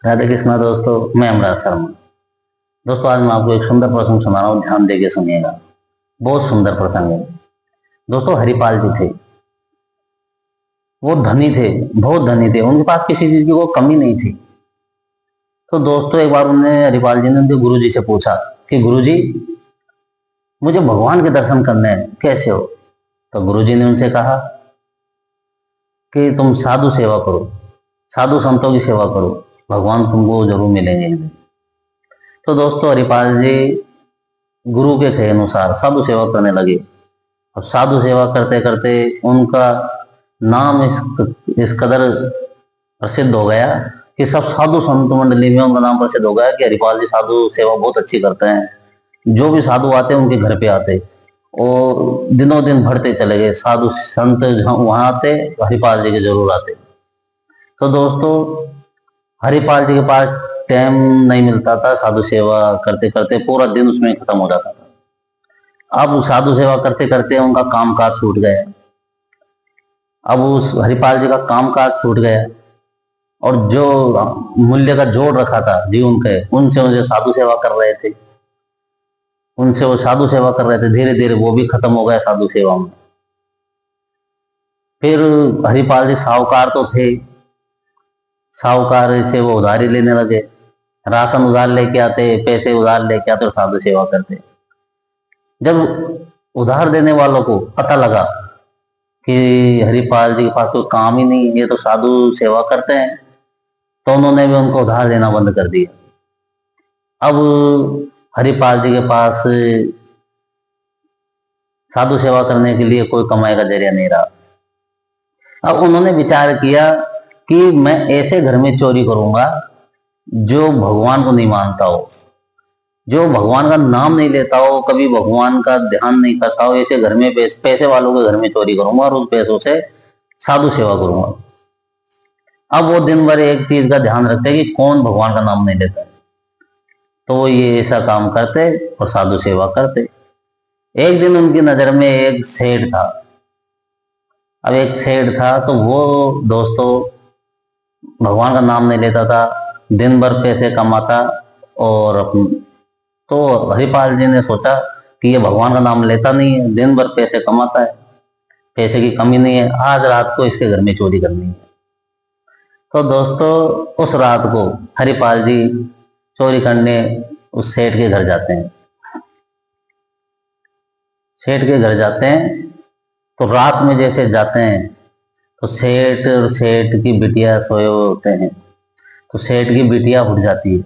राधे कृष्णा दोस्तों, मैं अमराज शर्मा। दोस्तों, आज मैं आपको एक सुंदर प्रसंग सुना रहा हूँ, ध्यान देके सुनिएगा। बहुत सुंदर प्रसंग है। दोस्तों, हरिपाल जी थे। वो धनी थे, बहुत धनी थे। उनके पास किसी चीज की वो कमी नहीं थी। तो दोस्तों, एक बार उन्हें हरिपाल जी ने उनके गुरु जी से पूछा कि गुरु जी, मुझे भगवान के दर्शन करने हैं, कैसे हो? तो गुरु जी ने उनसे कहा कि तुम साधु सेवा करो, साधु संतों की सेवा करो, भगवान तुमको जरूर मिलेंगे। तो दोस्तों, हरिपाल जी गुरु के कहे अनुसार साधु सेवा करने लगे। और साधु सेवा करते करते उनका नाम इस कदर प्रसिद्ध हो गया कि सब साधु संत मंडली में उनका नाम प्रसिद्ध हो गया कि हरिपाल जी साधु सेवा बहुत अच्छी करते हैं। जो भी साधु आते उनके घर पे आते और दिनों दिन बढ़ते चले गए। साधु संत वहां आते, हरिपाल जी के जरूर आते। तो दोस्तों, हरिपाल जी के पास टाइम नहीं मिलता था। साधु सेवा करते करते पूरा दिन उसमें खत्म हो जाता था। अब साधु सेवा करते करते उनका कामकाज छूट गया। अब उस हरिपाल जी का कामकाज छूट गया और जो मूल्य का जोड़ रखा था जीवन के, उनसे उनसे साधु सेवा कर रहे थे, उनसे वो साधु सेवा कर रहे थे। धीरे धीरे वो भी खत्म हो गया साधु सेवा में। फिर हरिपाल जी साहूकार तो थे, साहूकार से वो उधारी लेने लगे। राशन उधार लेके आते, पैसे उधार लेके आते और साधु सेवा करते। जब उधार देने वालों को पता लगा कि हरिपाल जी के पास कोई काम ही नहीं, ये तो साधु सेवा करते हैं, तो उन्होंने भी उनको उधार देना बंद कर दिया। अब हरिपाल जी के पास साधु सेवा करने के लिए कोई कमाई का जरिया नहीं रहा। अब उन्होंने विचार किया कि मैं ऐसे घर में चोरी करूंगा जो भगवान को नहीं मानता हो, जो भगवान का नाम नहीं लेता हो, कभी भगवान का ध्यान नहीं करता हो। ऐसे घर में पैसे वालों के घर में चोरी करूंगा और उन पैसों से साधु सेवा करूंगा। अब वो दिन भर एक चीज का ध्यान रखते कि कौन भगवान का नाम नहीं लेता है, तो वो ये ऐसा काम करते और साधु सेवा करते। एक दिन उनकी नजर में एक सेठ था। अब एक सेठ था तो वो दोस्तों भगवान का नाम नहीं लेता था, दिन भर पैसे कमाता। और तो हरिपाल जी ने सोचा कि ये भगवान का नाम लेता नहीं है, दिन भर पैसे कमाता है, पैसे की कमी नहीं है, आज रात को इसके घर में चोरी करनी है। तो दोस्तों, उस रात को हरिपाल जी चोरी करने उस सेठ के घर जाते हैं। सेठ के घर जाते हैं तो रात में जैसे जाते हैं तो सेठ और सेठ की बिटिया सोए हुए होते हैं। तो सेठ की बिटिया उठ जाती है,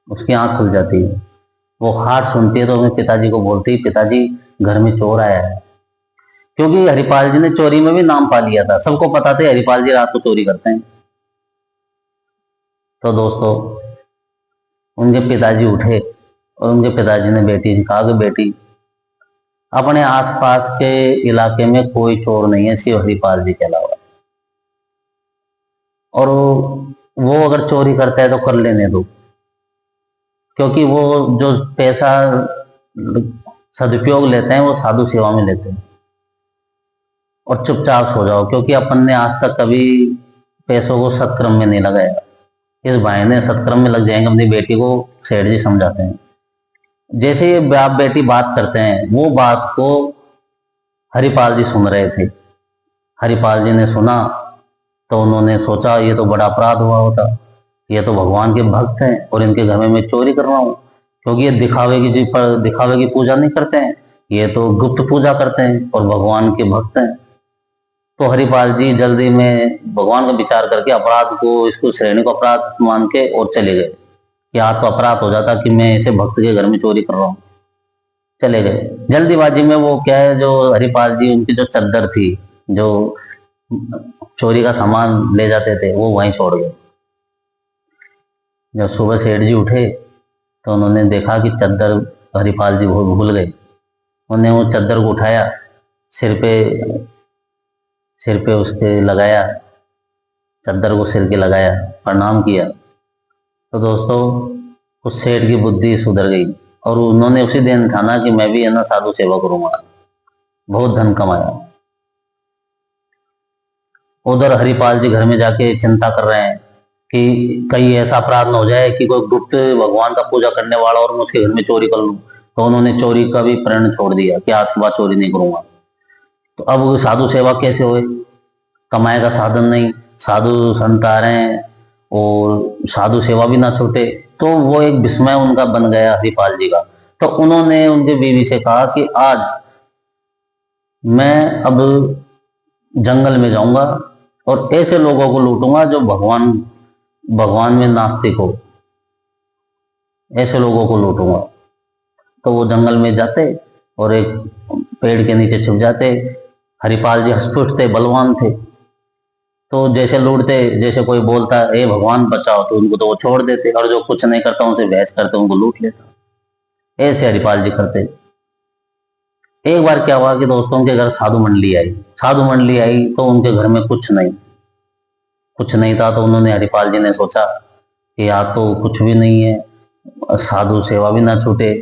उसकी आंख खुल जाती है। वो हाथ सुनती है तो अपने पिताजी को बोलती है, पिताजी घर में चोर आया है। क्योंकि हरिपाल जी ने चोरी में भी नाम पा लिया था, सबको पता था हरिपाल जी रात को चोरी करते हैं। तो दोस्तों, उनके पिताजी उठे और उनके पिताजी ने बेटी से कहा कि बेटी, अपने आसपास के इलाके में कोई चोर नहीं है सिर्फ हरिपाल जी के अलावा, और वो अगर चोरी करता है तो कर लेने दो, क्योंकि वो जो पैसा सदुपयोग लेते हैं वो साधु सेवा में लेते हैं। और चुपचाप सो जाओ, क्योंकि अपन ने आज तक कभी पैसों को सत्कर्म में नहीं लगाया। इस भाई ने सत्कर्म में लग जाएंगे अपनी बेटी को, सेठ जी समझाते हैं। जैसे ये बाप बेटी बात करते हैं, वो बात को हरिपाल जी सुन रहे थे। हरिपाल जी ने सुना तो उन्होंने सोचा ये तो बड़ा अपराध हुआ होता, ये तो भगवान के भक्त हैं और इनके घर में मैं चोरी कर रहा हूँ, क्योंकि ये दिखावे की पूजा नहीं करते हैं, ये तो गुप्त पूजा करते हैं और भगवान के भक्त हैं। तो हरिपाल जी जल्दी में भगवान का विचार करके अपराध को, इसको श्रेणी को अपराध मान के और चले गए कि आज तो अपराध हो जाता कि मैं ऐसे भक्त के घर में चोरी कर रहा हूँ। चले गए जल्दीबाजी में। वो क्या है, जो हरिपाल जी उनकी जो चद्दर थी, जो चोरी का सामान ले जाते थे, वो वहीं छोड़ गए। जब सुबह सेठ जी उठे तो उन्होंने देखा कि चद्दर हरिपाल जी भूल गए। उन्होंने वो चद्दर को उठाया, सिर पे उसके लगाया, चद्दर को सिर के लगाया, प्रणाम किया। तो दोस्तों, उस सेठ की बुद्धि सुधर गई और उन्होंने उसी दिन ठाना कि मैं भी है ना साधु सेवा करूंगा। बहुत धन कमाया। उधर हरिपाल जी घर में जाके चिंता कर रहे हैं कि कहीं ऐसा अपराध न हो जाए कि कोई गुप्त भगवान का पूजा करने वाला और मैं उसके घर में चोरी कर लूं। तो उन्होंने चोरी का भी प्रण छोड़ दिया कि आज के बाद चोरी नहीं करूंगा। तो अब साधु सेवा कैसे होए, कमाए का साधन नहीं, साधु संत आ रहे हैं और साधु सेवा भी ना छूटे। तो वो एक विस्मय उनका बन गया हरिपाल जी का। तो उन्होंने उनके बीवी से कहा कि आज मैं अब जंगल में जाऊंगा और ऐसे लोगों को लूटूंगा जो भगवान भगवान में नास्तिक हो, ऐसे लोगों को लूटूंगा। तो वो जंगल में जाते और एक पेड़ के नीचे छुप जाते। हरिपाल जी हष्टपुष्ट थे, बलवान थे, तो जैसे लूटते, जैसे कोई बोलता ए भगवान बचाओ तो उनको तो वो छोड़ देते, और जो कुछ नहीं करता उनसे बहस करते उनको लूट लेता। ऐसे हरिपाल जी करते। एक बार क्या हुआ कि दोस्तों के घर साधु मंडली आई। साधु मंडली आई तो उनके घर में कुछ नहीं था। तो उन्होंने, हरिपाल जी ने सोचा कि आज तो कुछ भी नहीं है, साधु सेवा भी ना छूटे।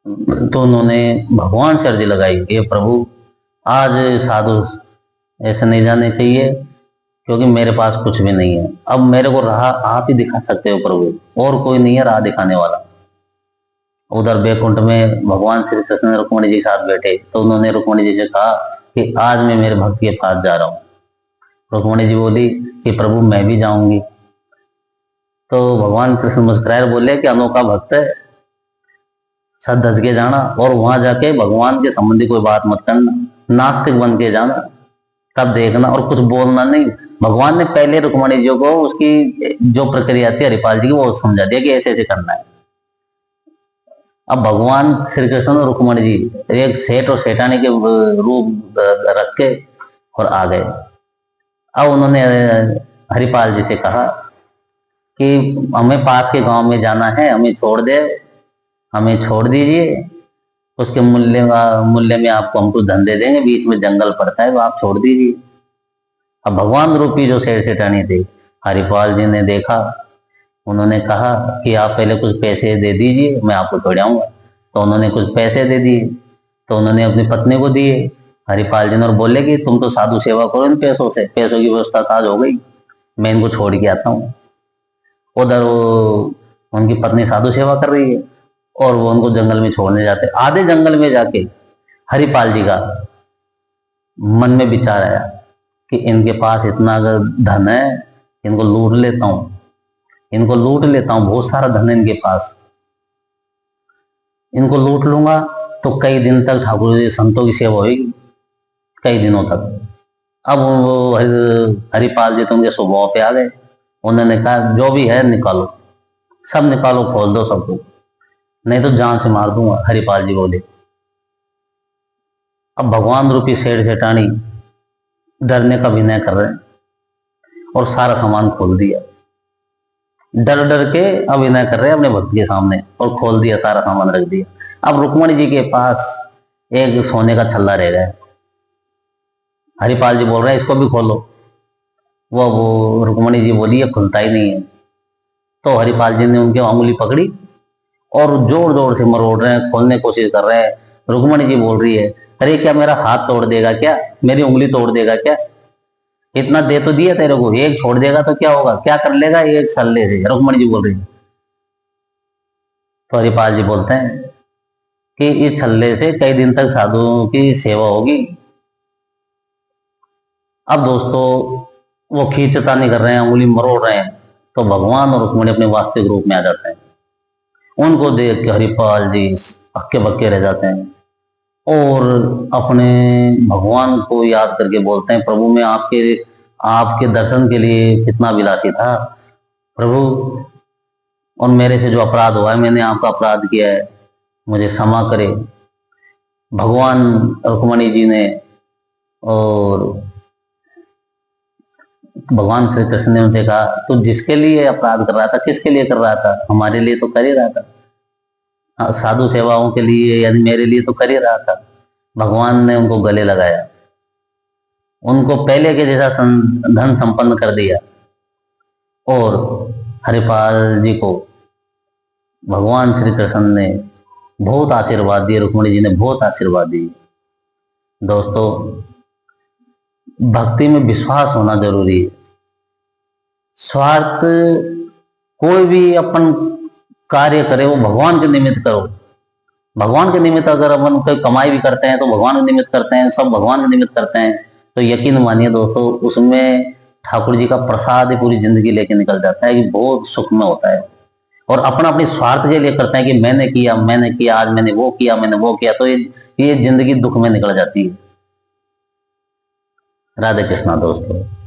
तो उन्होंने भगवान से अर्जी लगाई, हे प्रभु आज साधु ऐसे नहीं जाने चाहिए क्योंकि मेरे पास कुछ भी नहीं है। अब मेरे को राह आप ही दिखा सकते हो प्रभु, और कोई नहीं है राह दिखाने वाला। उधर बैकुंठ में भगवान श्री कृष्ण रुक्मणी जी साथ बैठे। तो उन्होंने रुक्मणी जी से कहा कि आज मैं मेरे भक्त के पास जा रहा हूँ। रुक्मणी जी बोली कि प्रभु मैं भी जाऊंगी। तो भगवान कृष्ण मुस्कुराए बोले कि अनोखा भक्त है, सद धज के जाना और वहां जाके भगवान के संबंधी कोई बात मत करना, नास्तिक बन के जाना, तब देखना और कुछ बोलना नहीं। भगवान ने पहले रुक्मणी जी को उसकी जो प्रक्रिया थी हरिपाल जी की वो समझा दिया कि ऐसे ऐसे करना है। अब भगवान श्री कृष्ण और रुक्मणी जी एक सेठ और सेठानी के रूप रख के और आ गए। अब उन्होंने हरिपाल जी से कहा कि हमें पास के गांव में जाना है, हमें छोड़ दीजिए, उसके मूल्य में आपको हम कुछ धन दे देंगे, बीच में जंगल पड़ता है वो आप छोड़ दीजिए। अब भगवान रूपी जो सेठ सेठानी थे, हरिपाल जी ने देखा, उन्होंने कहा कि आप पहले कुछ पैसे दे दीजिए, मैं आपको छोड़ाऊंगा। तो उन्होंने कुछ पैसे दे दिए। तो उन्होंने अपनी पत्नी को दिए हरिपाल जी ने, और बोले कि तुम तो साधु सेवा करो इन पैसों से, पैसों की व्यवस्था आज हो गई, मैं इनको छोड़ के आता हूँ। उधर वो उनकी पत्नी साधु सेवा कर रही है और वो उनको जंगल में छोड़ने जाते। आधे जंगल में जाके हरिपाल जी का मन में विचार आया कि इनके पास इतना अगर धन है, इनको लूट लेता हूँ, बहुत सारा धन है इनके पास, इनको लूट लूंगा तो कई दिन तक ठाकुर जी संतों की सेवा होगी, कई दिनों तक। अब वो हरिपाल जी तो उनके स्वभाव पे आ गए। उन्होंने कहा जो भी है निकालो, सब निकालो, खोल दो सबको, नहीं तो जान से मार दूंगा। हरिपाल जी बोले। अब भगवान रूपी सेठ सेठानी डरने का अभिनय कर रहे हैं और सारा सामान खोल दिया, डर डर के अभिनय कर रहे हैं अपने भक्त के सामने, और खोल दिया, सारा सामान रख दिया। अब रुक्मणी जी के पास एक सोने का छल्ला रह गया। हरिपाल जी बोल रहे हैं इसको भी खोलो। वो रुक्मणी जी बोली ये खुलता ही नहीं है। तो हरिपाल जी ने उनकी उंगली पकड़ी और जोर जोर से मरोड़ रहे हैं, खोलने की कोशिश कर रहे हैं। रुक्मणी जी बोल रही है अरे क्या मेरा हाथ तोड़ देगा क्या, मेरी उंगली तोड़ देगा क्या, इतना दे तो दिया तेरे को, एक छोड़ देगा तो क्या होगा, क्या कर लेगा एक छल्ले से। रुक्मणी जी बोल रही है। तो हरिपाल जी बोलते हैं कि इस छल्ले से कई दिन तक साधुओं की सेवा होगी। अब दोस्तों वो खींचता नहीं कर रहे हैं, उंगली मरोड़ रहे हैं, तो भगवान और रुक्मणी अपने वास्तविक रूप में आ जाते हैं। उनको देख के हरिपाल जी हक्के बक्के रह जाते हैं और अपने भगवान को याद करके बोलते हैं प्रभु मैं आपके दर्शन के लिए कितना विलासी था प्रभु, और मेरे से जो अपराध हुआ है, मैंने आपका अपराध किया है, मुझे क्षमा करे। भगवान रुक्मणी जी ने और भगवान श्री कृष्ण ने उनसे कहा तो जिसके लिए अपराध कर रहा था, किसके लिए कर रहा था, हमारे लिए तो कर ही रहा था, साधु सेवाओं के लिए यानी मेरे लिए तो कर ही रहा था। भगवान ने उनको गले लगाया, उनको पहले के जैसा धन संपन्न कर दिया, और हरिपाल जी को भगवान श्री कृष्ण ने बहुत आशीर्वाद दिए, रुक्मणी जी ने बहुत आशीर्वाद दिए। दोस्तों भक्ति में विश्वास होना जरूरी है, स्वार्थ, कोई भी अपन कार्य करे वो भगवान के निमित्त करो। भगवान के निमित्त अगर अपन कोई कमाई भी करते हैं तो भगवान के निमित्त करते हैं, सब भगवान के निमित्त करते हैं, तो यकीन मानिए दोस्तों उसमें ठाकुर जी का प्रसाद ही पूरी जिंदगी लेके निकल जाता है कि बहुत सुख में होता है। और अपना अपने स्वार्थ के लिए करते हैं कि मैंने किया, आज मैंने वो किया, तो ये जिंदगी दुख में निकल जाती है। राधे कृष्णा दोस्तों।